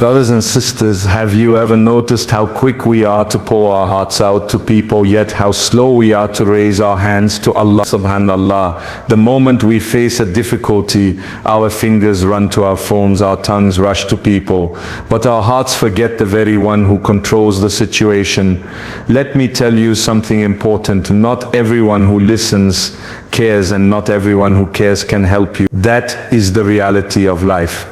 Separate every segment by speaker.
Speaker 1: Brothers and sisters, have you ever noticed how quick we are to pour our hearts out to people, yet how slow we are to raise our hands to Allah? Subhanallah. The moment we face a difficulty, our fingers run to our phones, our tongues rush to people, but our hearts forget the very one who controls the situation. Let me tell you something important. Not everyone who listens cares, and not everyone who cares can help you. That is the reality of life.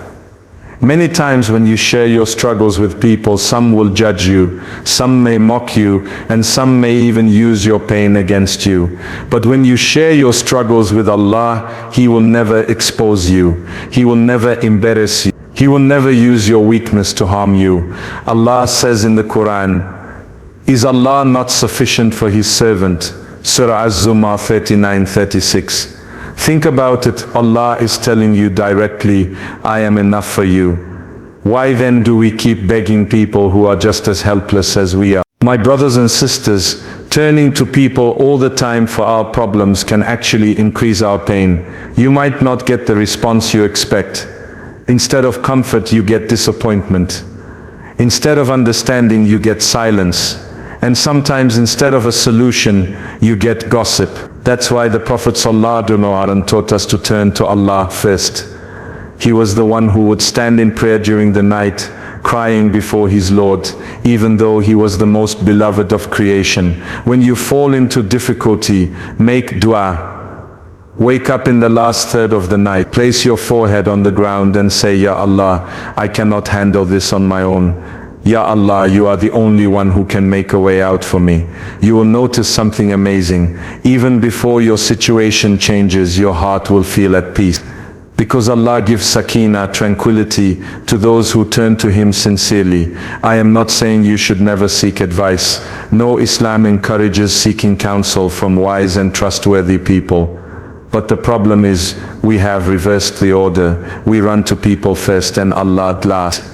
Speaker 1: Many times when you share your struggles with people, some will judge you, some may mock you, and some may even use your pain against you. But when you share your struggles with Allah, He will never expose you. He will never embarrass you. He will never use your weakness to harm you. Allah says in the Qur'an, "Is Allah not sufficient for His servant?" Surah Az-Zumar 39:36. Think about it. Allah is telling you directly, I am enough for you. Why then do we keep begging people who are just as helpless as we are? My brothers and sisters, turning to people all the time for our problems can actually increase our pain. You might not get the response you expect. Instead of comfort, you get disappointment. Instead of understanding, you get silence. And sometimes instead of a solution, you get gossip. That's why the Prophet ﷺ taught us to turn to Allah first. He was the one who would stand in prayer during the night, crying before his Lord, even though he was the most beloved of creation. When you fall into difficulty, make dua. Wake up in the last third of the night, place your forehead on the ground and say, Ya Allah, I cannot handle this on my own. Ya Allah, you are the only one who can make a way out for me. You will notice something amazing. Even before your situation changes, your heart will feel at peace. Because Allah gives sakina, tranquility, to those who turn to Him sincerely. I am not saying you should never seek advice. No, Islam encourages seeking counsel from wise and trustworthy people. But the problem is, we have reversed the order. We run to people first and Allah last.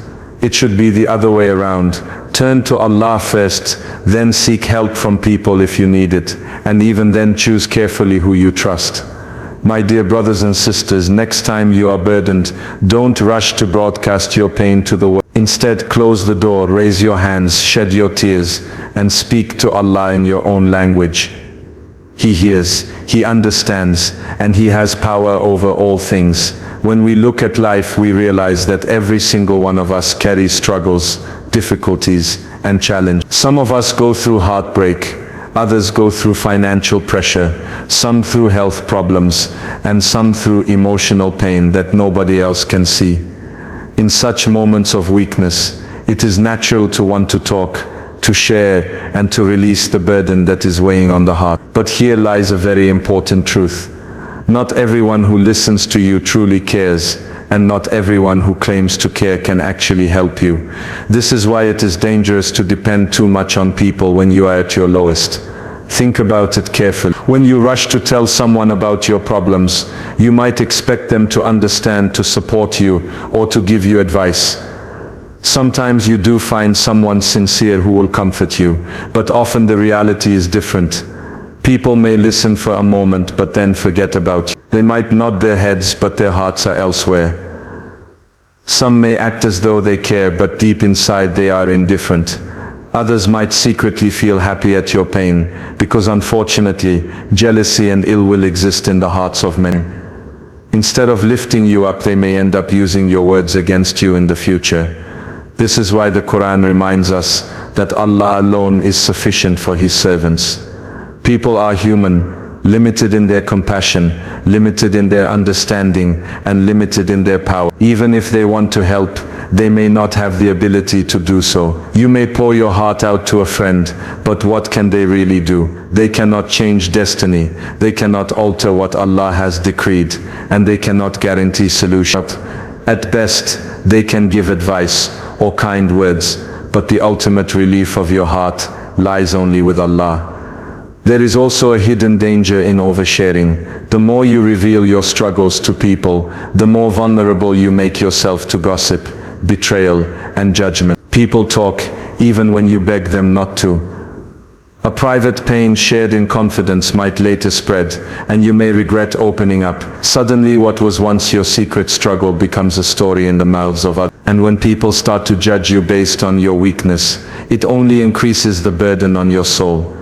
Speaker 1: It should be the other way around. Turn to Allah first, then seek help from people if you need it, and even then choose carefully who you trust. My dear brothers and sisters, next time you are burdened, don't rush to broadcast your pain to the world. Instead, close the door, raise your hands, shed your tears, and speak to Allah in your own language. He hears, He understands, and He has power over all things. When we look at life, we realize that every single one of us carries struggles, difficulties, and challenges. Some of us go through heartbreak, others go through financial pressure, some through health problems, and some through emotional pain that nobody else can see. In such moments of weakness, it is natural to want to talk, to share, and to release the burden that is weighing on the heart. But here lies a very important truth. Not everyone who listens to you truly cares, and not everyone who claims to care can actually help you. This is why it is dangerous to depend too much on people when you are at your lowest. Think about it carefully. When you rush to tell someone about your problems, you might expect them to understand, to support you, or to give you advice. Sometimes you do find someone sincere who will comfort you, but often the reality is different. People may listen for a moment but then forget about you. They might nod their heads but their hearts are elsewhere. Some may act as though they care but deep inside they are indifferent. Others might secretly feel happy at your pain, because unfortunately, jealousy and ill will exist in the hearts of many. Instead of lifting you up, they may end up using your words against you in the future. This is why the Qur'an reminds us that Allah alone is sufficient for His servants. People are human, limited in their compassion, limited in their understanding, and limited in their power. Even if they want to help, they may not have the ability to do so. You may pour your heart out to a friend, but what can they really do? They cannot change destiny, they cannot alter what Allah has decreed, and they cannot guarantee solution. At best, they can give advice or kind words, but the ultimate relief of your heart lies only with Allah. There is also a hidden danger in oversharing. The more you reveal your struggles to people, the more vulnerable you make yourself to gossip, betrayal, and judgment. People talk, even when you beg them not to. A private pain shared in confidence might later spread, and you may regret opening up. Suddenly what was once your secret struggle becomes a story in the mouths of others. And when people start to judge you based on your weakness, it only increases the burden on your soul.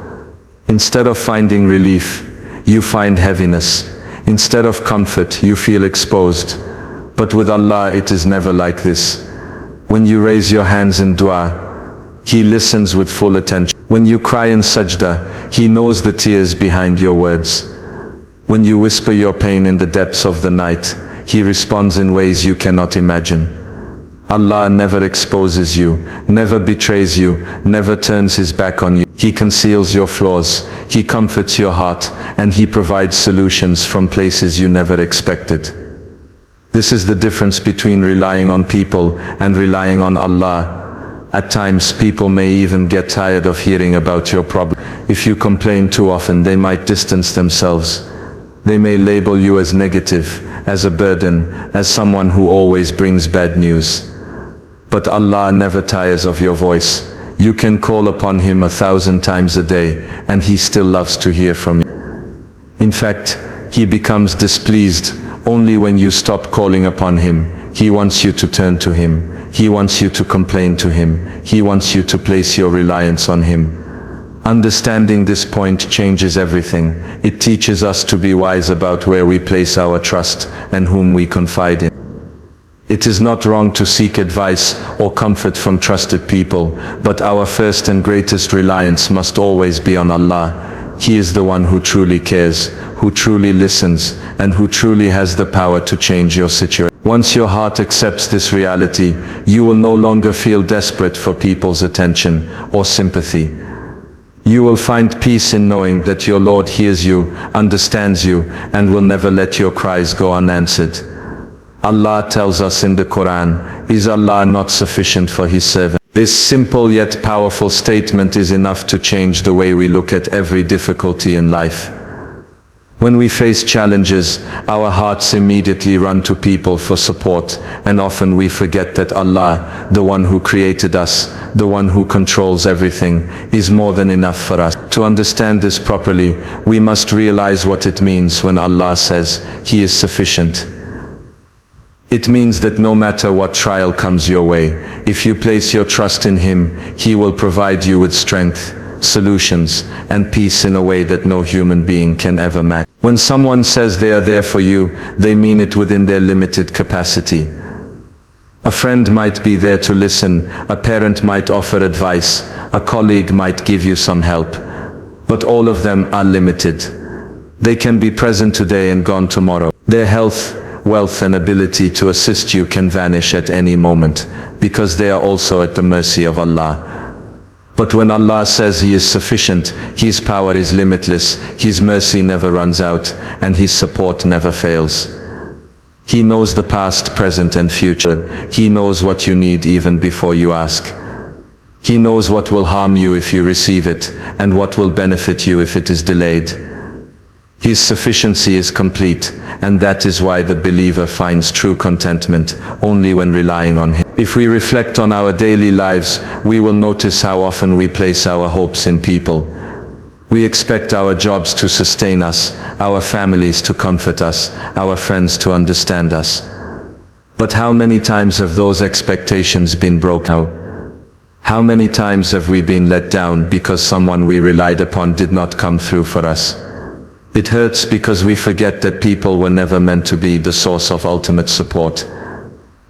Speaker 1: Instead of finding relief, you find heaviness. Instead of comfort, you feel exposed. But with Allah, it is never like this. When you raise your hands in dua, He listens with full attention. When you cry in sajda, He knows the tears behind your words. When you whisper your pain in the depths of the night, He responds in ways you cannot imagine. Allah never exposes you, never betrays you, never turns His back on you. He conceals your flaws, He comforts your heart, and He provides solutions from places you never expected. This is the difference between relying on people and relying on Allah. At times people may even get tired of hearing about your problem. If you complain too often, they might distance themselves. They may label you as negative, as a burden, as someone who always brings bad news. But Allah never tires of your voice. You can call upon Him 1,000 times a day, and He still loves to hear from you. In fact, He becomes displeased only when you stop calling upon Him. He wants you to turn to Him. He wants you to complain to Him. He wants you to place your reliance on Him. Understanding this point changes everything. It teaches us to be wise about where we place our trust and whom we confide in. It is not wrong to seek advice or comfort from trusted people, but our first and greatest reliance must always be on Allah. He is the one who truly cares, who truly listens, and who truly has the power to change your situation. Once your heart accepts this reality, you will no longer feel desperate for people's attention or sympathy. You will find peace in knowing that your Lord hears you, understands you, and will never let your cries go unanswered. Allah tells us in the Qur'an, "Is Allah not sufficient for His servant?" This simple yet powerful statement is enough to change the way we look at every difficulty in life. When we face challenges, our hearts immediately run to people for support, and often we forget that Allah, the one who created us, the one who controls everything, is more than enough for us. To understand this properly, we must realize what it means when Allah says, He is sufficient. It means that no matter what trial comes your way, if you place your trust in Him, He will provide you with strength, solutions, and peace in a way that no human being can ever match. When someone says they are there for you, they mean it within their limited capacity. A friend might be there to listen, a parent might offer advice, a colleague might give you some help. But all of them are limited. They can be present today and gone tomorrow. Their health, wealth, and ability to assist you can vanish at any moment, because they are also at the mercy of Allah. But when Allah says He is sufficient, His power is limitless, His mercy never runs out, and His support never fails. He knows the past, present, and future. He knows what you need even before you ask. He knows what will harm you if you receive it, and what will benefit you if it is delayed. His sufficiency is complete, and that is why the believer finds true contentment only when relying on Him. If we reflect on our daily lives, we will notice how often we place our hopes in people. We expect our jobs to sustain us, our families to comfort us, our friends to understand us. But how many times have those expectations been broken? How many times have we been let down because someone we relied upon did not come through for us? It hurts because we forget that people were never meant to be the source of ultimate support.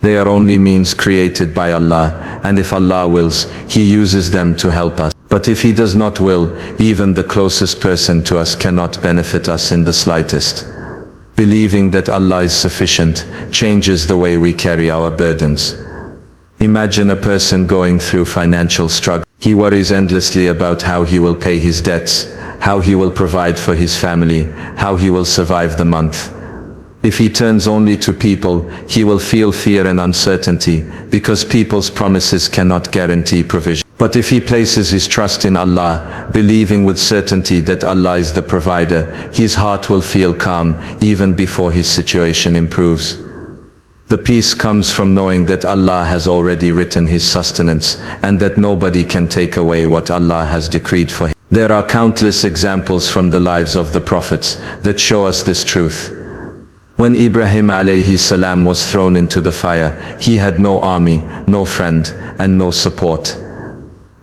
Speaker 1: They are only means created by Allah, and if Allah wills, He uses them to help us. But if He does not will, even the closest person to us cannot benefit us in the slightest. Believing that Allah is sufficient changes the way we carry our burdens. Imagine a person going through financial struggle. He worries endlessly about how he will pay his debts, how he will provide for his family, how he will survive the month. If he turns only to people, he will feel fear and uncertainty, because people's promises cannot guarantee provision. But if he places his trust in Allah, believing with certainty that Allah is the provider, his heart will feel calm, even before his situation improves. The peace comes from knowing that Allah has already written His sustenance, and that nobody can take away what Allah has decreed for him. There are countless examples from the lives of the prophets that show us this truth. When Ibrahim alayhi salam was thrown into the fire, he had no army, no friend, and no support.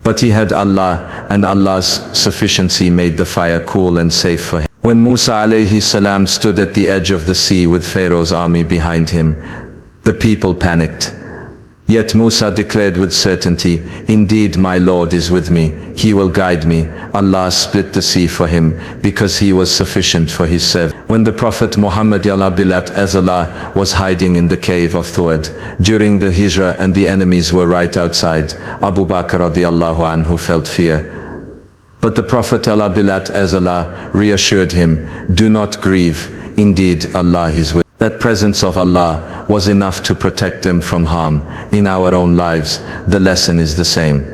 Speaker 1: But he had Allah, and Allah's sufficiency made the fire cool and safe for him. When Musa alayhi salam stood at the edge of the sea with Pharaoh's army behind him, the people panicked. Yet Musa declared with certainty, "Indeed my Lord is with me, He will guide me." Allah split the sea for him, because He was sufficient for His servant. When the Prophet Muhammad was hiding in the cave of Thuad, during the Hijrah and the enemies were right outside, Abu Bakr radiallahu anhu felt fear. But the Prophet reassured him, "Do not grieve, indeed Allah is with you." That presence of Allah was enough to protect them from harm. In our own lives, the lesson is the same.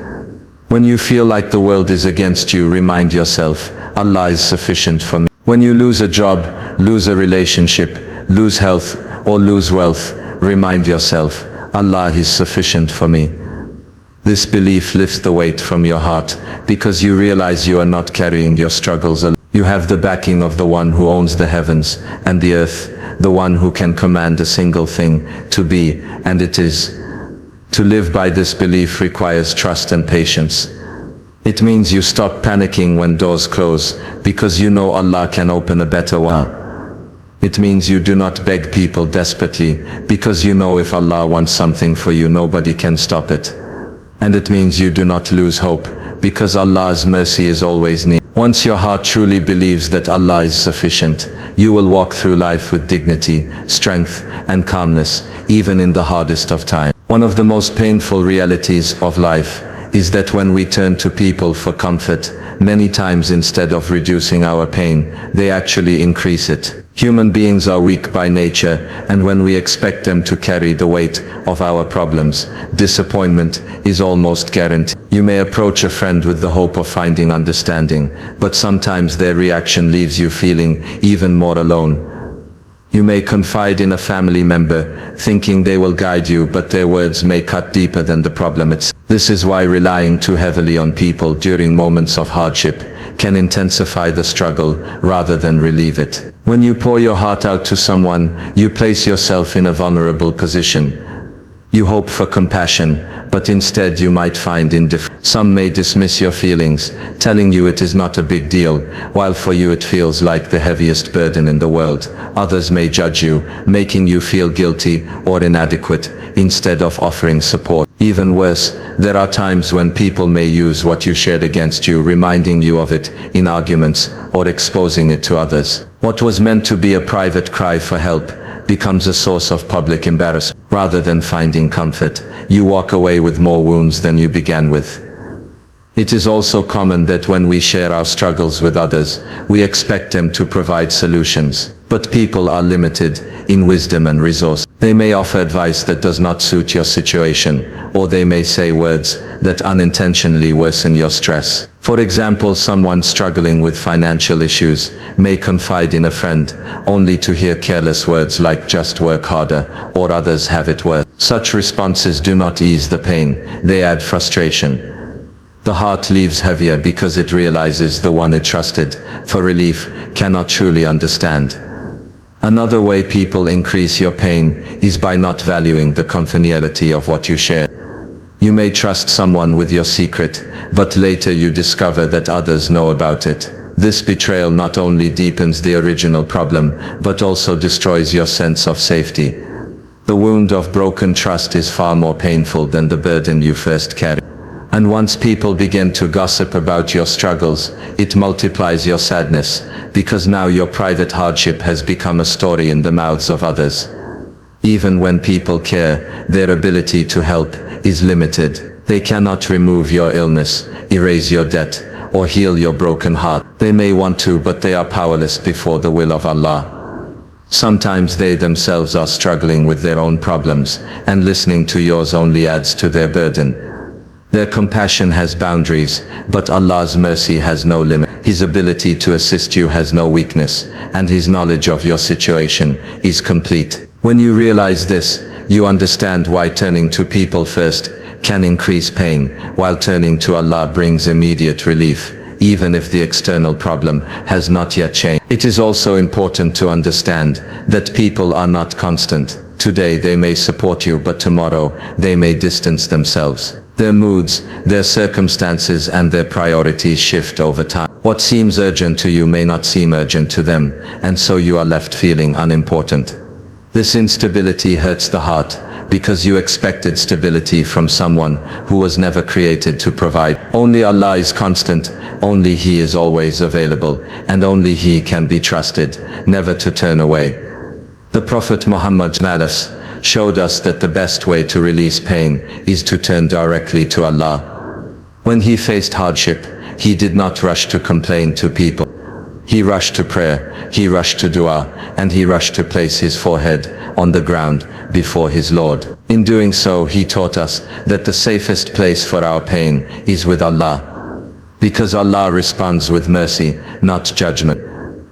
Speaker 1: When you feel like the world is against you, remind yourself, Allah is sufficient for me. When you lose a job, lose a relationship, lose health, or lose wealth, remind yourself, Allah is sufficient for me. This belief lifts the weight from your heart, because you realize you are not carrying your struggles alone. You have the backing of the one who owns the heavens and the earth, the one who can command a single thing to be, and it is. To live by this belief requires trust and patience. It means you stop panicking when doors close, because you know Allah can open a better one. It means you do not beg people desperately, because you know if Allah wants something for you, nobody can stop it. And it means you do not lose hope, because Allah's mercy is always near. Once your heart truly believes that Allah is sufficient, you will walk through life with dignity, strength, and calmness, even in the hardest of times. One of the most painful realities of life is that when we turn to people for comfort, many times instead of reducing our pain, they actually increase it. Human beings are weak by nature, and when we expect them to carry the weight of our problems, disappointment is almost guaranteed. You may approach a friend with the hope of finding understanding, but sometimes their reaction leaves you feeling even more alone. You may confide in a family member, thinking they will guide you, but their words may cut deeper than the problem itself. This is why relying too heavily on people during moments of hardship can intensify the struggle rather than relieve it. When you pour your heart out to someone, you place yourself in a vulnerable position. You hope for compassion, but instead you might find indifference. Some may dismiss your feelings, telling you it is not a big deal, while for you it feels like the heaviest burden in the world. Others may judge you, making you feel guilty or inadequate, instead of offering support. Even worse, there are times when people may use what you shared against you, reminding you of it in arguments or exposing it to others. What was meant to be a private cry for help becomes a source of public embarrassment. Rather than finding comfort, you walk away with more wounds than you began with. It is also common that when we share our struggles with others, we expect them to provide solutions. But people are limited in wisdom and resource. They may offer advice that does not suit your situation, or they may say words that unintentionally worsen your stress. For example, someone struggling with financial issues may confide in a friend, only to hear careless words like "just work harder" or "others have it worse." Such responses do not ease the pain, they add frustration. The heart leaves heavier because it realizes the one it trusted for relief cannot truly understand. Another way people increase your pain is by not valuing the confidentiality of what you share. You may trust someone with your secret, but later you discover that others know about it. This betrayal not only deepens the original problem, but also destroys your sense of safety. The wound of broken trust is far more painful than the burden you first carried. And once people begin to gossip about your struggles, it multiplies your sadness, because now your private hardship has become a story in the mouths of others. Even when people care, their ability to help is limited. They cannot remove your illness, erase your debt, or heal your broken heart. They may want to, but they are powerless before the will of Allah. Sometimes they themselves are struggling with their own problems, and listening to yours only adds to their burden. Their compassion has boundaries, but Allah's mercy has no limit. His ability to assist you has no weakness, and His knowledge of your situation is complete. When you realize this, you understand why turning to people first can increase pain, while turning to Allah brings immediate relief.
Speaker 2: even if the external problem has not yet changed. It is also important to understand that people are not constant. Today they may support you, but tomorrow they may distance themselves. Their moods, their circumstances and their priorities shift over time. What seems urgent to you may not seem urgent to them, and so you are left feeling unimportant. This instability hurts the heart, because you expected stability from someone who was never created to provide. Only Allah is constant, only He is always available, and only He can be trusted, never to turn away. The Prophet Muhammad showed us that the best way to release pain is to turn directly to Allah. When he faced hardship, he did not rush to complain to people. He rushed to prayer, he rushed to dua, and he rushed to place his forehead on the ground before his Lord. In doing so, he taught us that the safest place for our pain is with Allah, because Allah responds with mercy, not judgment.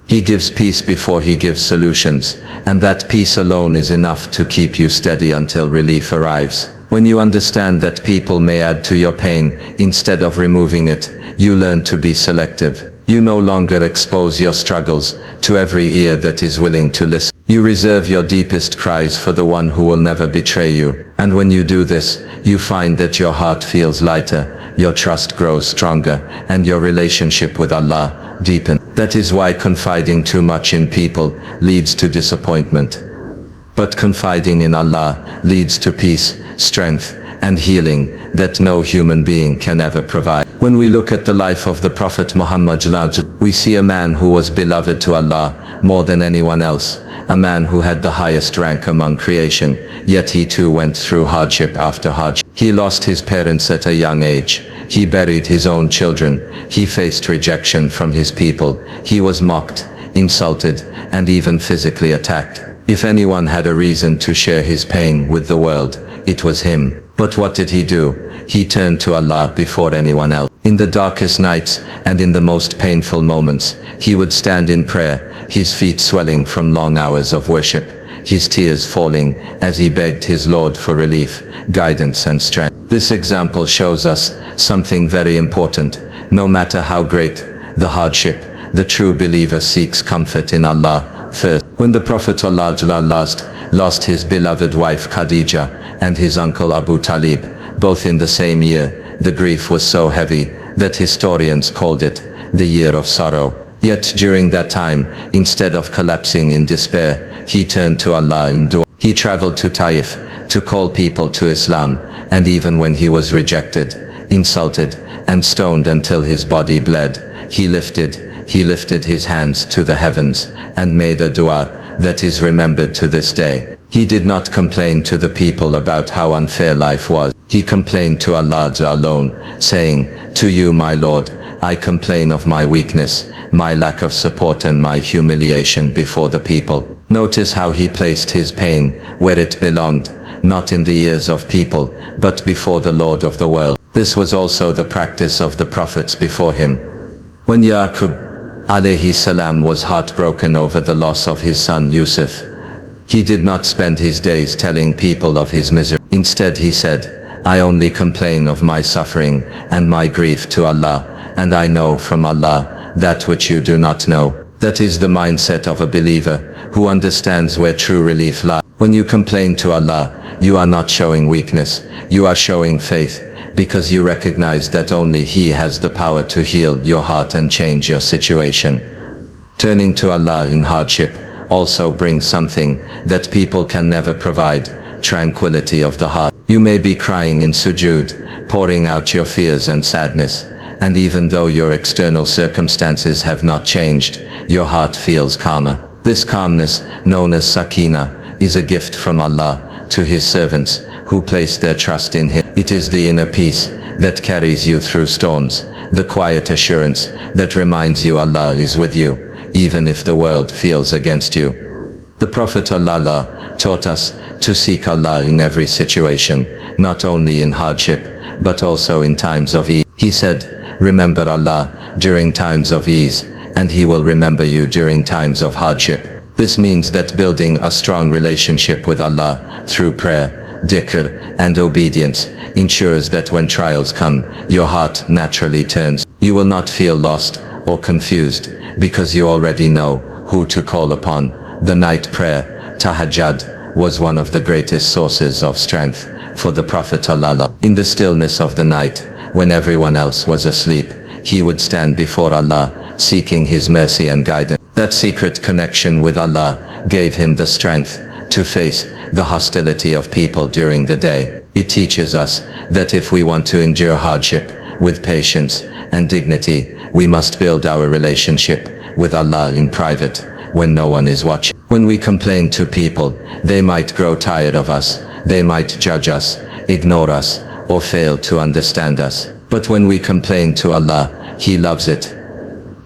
Speaker 2: He gives peace before he gives solutions, and that peace alone is enough to keep you steady until relief arrives. When you understand that people may add to your pain instead of removing it, you learn to be selective. You no longer expose your struggles to every ear that is willing to listen. You reserve your deepest cries for the one who will never betray you. And when you do this, you find that your heart feels lighter, your trust grows stronger, and your relationship with Allah deepens. That is why confiding too much in people leads to disappointment. But confiding in Allah leads to peace, strength, and healing that no human being can ever provide. When we look at the life of the Prophet Muhammad, we see a man who was beloved to Allah more than anyone else, a man who had the highest rank among creation, yet he too went through hardship after hardship. He lost his parents at a young age. He buried his own children. He faced rejection from his people. He was mocked, insulted, and even physically attacked. If anyone had a reason to share his pain with the world, it was him. But what did he do? He turned to Allah before anyone else. In the darkest nights and in the most painful moments, he would stand in prayer, his feet swelling from long hours of worship, his tears falling as he begged his Lord for relief, guidance and strength. This example shows us something very important. No matter how great the hardship, the true believer seeks comfort in Allah first. When the Prophet lost his beloved wife Khadija and his uncle Abu Talib, both in the same year, the grief was so heavy that historians called it the year of sorrow. Yet during that time, instead of collapsing in despair, he turned to Allah in dua. He traveled to Taif to call people to Islam, and even when he was rejected, insulted, and stoned until his body bled, he lifted his hands to the heavens and made a dua that is remembered to this day. He did not complain to the people about how unfair life was. He complained to Allah alone, saying, "To you, my Lord, I complain of my weakness, my lack of support and my humiliation before the people." Notice how he placed his pain where it belonged, not in the ears of people, but before the Lord of the world. This was also the practice of the prophets before him. When Yaqub alayhi salam was heartbroken over the loss of his son Yusuf, he did not spend his days telling people of his misery. Instead he said, "I only complain of my suffering and my grief to Allah, and I know from Allah that which you do not know." That is the mindset of a believer who understands where true relief lies. When you complain to Allah, you are not showing weakness, you are showing faith, because you recognize that only He has the power to heal your heart and change your situation. Turning to Allah in hardship also brings something that people can never provide: tranquility of the heart. You may be crying in sujood, pouring out your fears and sadness, and even though your external circumstances have not changed, your heart feels calmer. This calmness, known as sakina, is a gift from Allah to His servants who place their trust in Him. It is the inner peace that carries you through storms, the quiet assurance that reminds you Allah is with you, even if the world feels against you. The Prophet Allah taught us to seek Allah in every situation, not only in hardship, but also in times of ease. He said, "Remember Allah during times of ease, and He will remember you during times of hardship." This means that building a strong relationship with Allah through prayer, dhikr, and obedience ensures that when trials come, your heart naturally turns You will not feel lost or confused because you already know who to call upon. The night prayer, tahajjud, was one of the greatest sources of strength for the Prophet ﷺ. In the stillness of the night, when everyone else was asleep, he would stand before Allah, seeking His mercy and guidance. That secret connection with Allah gave him the strength to face the hostility of people during the day. It teaches us that if we want to endure hardship with patience and dignity, we must build our relationship with Allah in private, when no one is watching. When we complain to people, they might grow tired of us, they might judge us, ignore us, or fail to understand us. But when we complain to Allah, He loves it.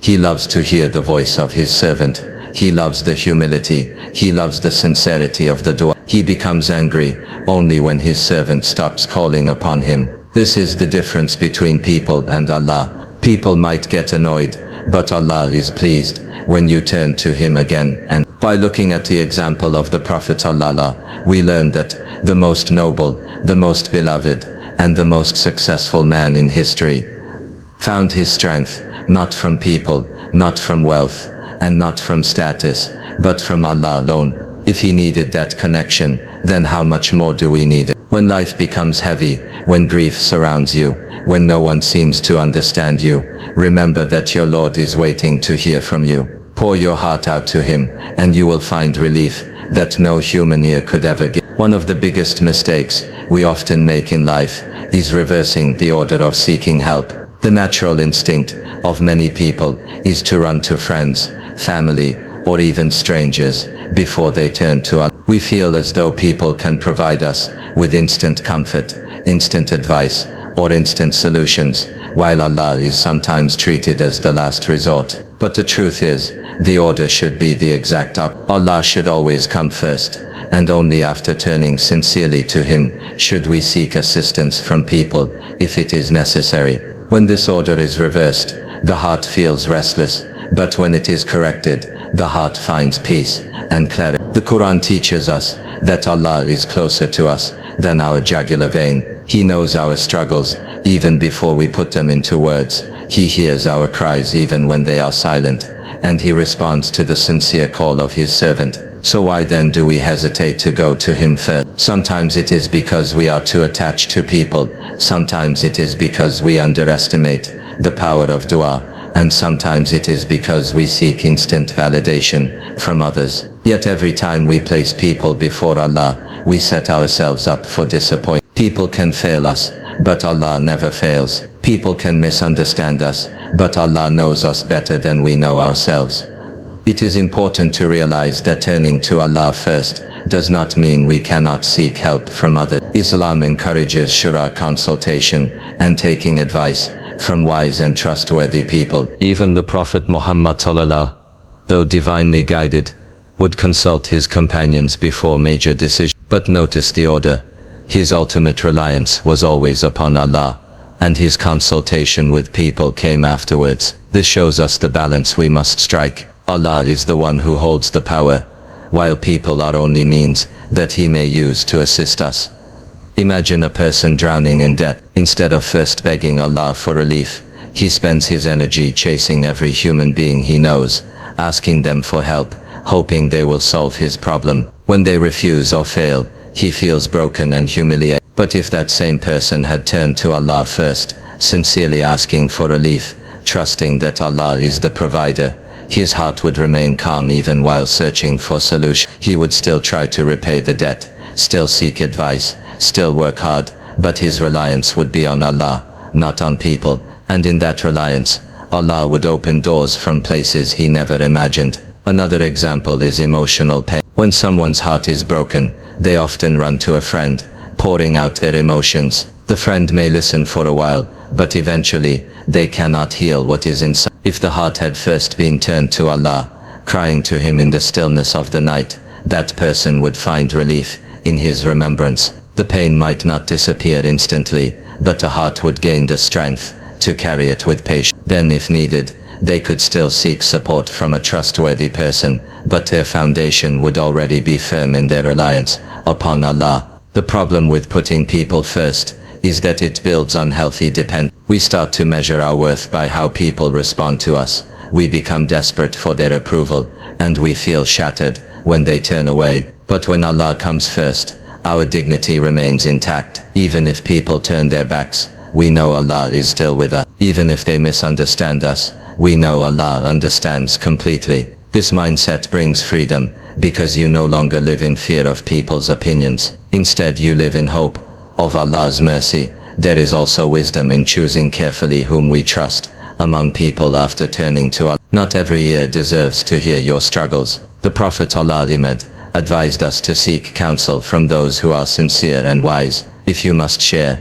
Speaker 2: He loves to hear the voice of His servant. He loves the humility. He loves the sincerity of the dua. He becomes angry only when His servant stops calling upon Him. This is the difference between people and Allah. People might get annoyed, but Allah is pleased when you turn to Him again. And by looking at the example of the Prophet ﷺ, we learn that the most noble, the most beloved, and the most successful man in history found his strength not from people, not from wealth, and not from status, but from Allah alone. If he needed that connection, then how much more do we need it? When life becomes heavy, when grief surrounds you, when no one seems to understand you, remember that your Lord is waiting to hear from you. Pour your heart out to Him, and you will find relief that no human ear could ever give. One of the biggest mistakes we often make in life is reversing the order of seeking help. The natural instinct of many people is to run to friends, family, or even strangers before they turn to us. We feel as though people can provide us with instant comfort, instant advice, or instant solutions, while Allah is sometimes treated as the last resort. But the truth is, the order should be the exact opposite. Allah should always come first, and only after turning sincerely to Him should we seek assistance from people, if it is necessary. When this order is reversed, the heart feels restless, but when it is corrected, the heart finds peace and clarity. The Qur'an teaches us that Allah is closer to us than our jugular vein. He knows our struggles even before we put them into words. He hears our cries even when they are silent, and He responds to the sincere call of His servant. So why then do we hesitate to go to Him first? Sometimes it is because we are too attached to people. Sometimes it is because we underestimate the power of dua. And sometimes it is because we seek instant validation from others. Yet every time we place people before Allah, we set ourselves up for disappointment. People can fail us, but Allah never fails. People can misunderstand us, but Allah knows us better than we know ourselves. It is important to realize that turning to Allah first does not mean we cannot seek help from others. Islam encourages shura, consultation, and taking advice from wise and trustworthy people. Even the Prophet Muhammad ﷺ, though divinely guided, would consult his companions before major decisions. But notice the order. His ultimate reliance was always upon Allah, and his consultation with people came afterwards. This shows us the balance we must strike. Allah is the one who holds the power, while people are only means that He may use to assist us. Imagine a person drowning in debt. Instead of first begging Allah for relief, he spends his energy chasing every human being he knows, asking them for help, hoping they will solve his problem. When they refuse or fail, he feels broken and humiliated. But if that same person had turned to Allah first, sincerely asking for relief, trusting that Allah is the provider, his heart would remain calm even while searching for solution. He would still try to repay the debt, still seek advice, still work hard, but his reliance would be on Allah, not on people, and in that reliance, Allah would open doors from places he never imagined. Another example is emotional pain. When someone's heart is broken, they often run to a friend, pouring out their emotions. The friend may listen for a while, but eventually, they cannot heal what is inside. If the heart had first been turned to Allah, crying to Him in the stillness of the night, that person would find relief in His remembrance. The pain might not disappear instantly, but the heart would gain the strength to carry it with patience. Then if needed, they could still seek support from a trustworthy person, but their foundation would already be firm in their reliance upon Allah. The problem with putting people first is that it builds unhealthy dependence. We start to measure our worth by how people respond to us. We become desperate for their approval, and we feel shattered when they turn away. But when Allah comes first, our dignity remains intact. Even if people turn their backs, we know Allah is still with us. Even if they misunderstand us, we know Allah understands completely. This mindset brings freedom, because you no longer live in fear of people's opinions. Instead, you live in hope of Allah's mercy. There is also wisdom in choosing carefully whom we trust among people after turning to Allah. Not every ear deserves to hear your struggles. The Prophet ﷺ advised us to seek counsel from those who are sincere and wise. If you must share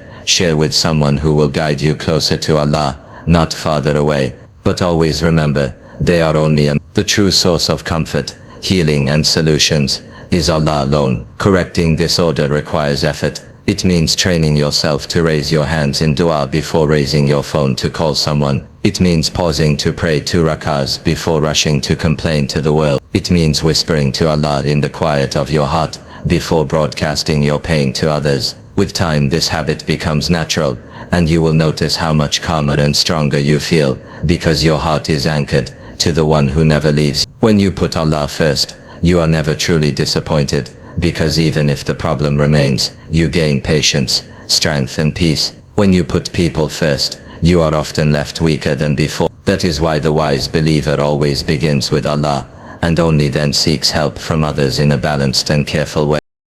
Speaker 2: with someone who will guide you closer to Allah, not farther away. But always remember, they are only the true source of comfort, healing and solutions is Allah alone. Correcting disorder requires effort. It means training yourself to raise your hands in dua before raising your phone to call someone. It means pausing to pray 2 rak'ahs before rushing to complain to the world. It means whispering to Allah in the quiet of your heart before broadcasting your pain to others. With time, this habit becomes natural, and you will notice how much calmer and stronger you feel, because your heart is anchored to the one who never leaves. When you put Allah first, you are never truly disappointed, because even if the problem remains, you gain patience, strength and peace. When you put people first, you are often left weaker than before. That is why the wise believer always begins with Allah, and only then seeks help from others in a balanced and careful way.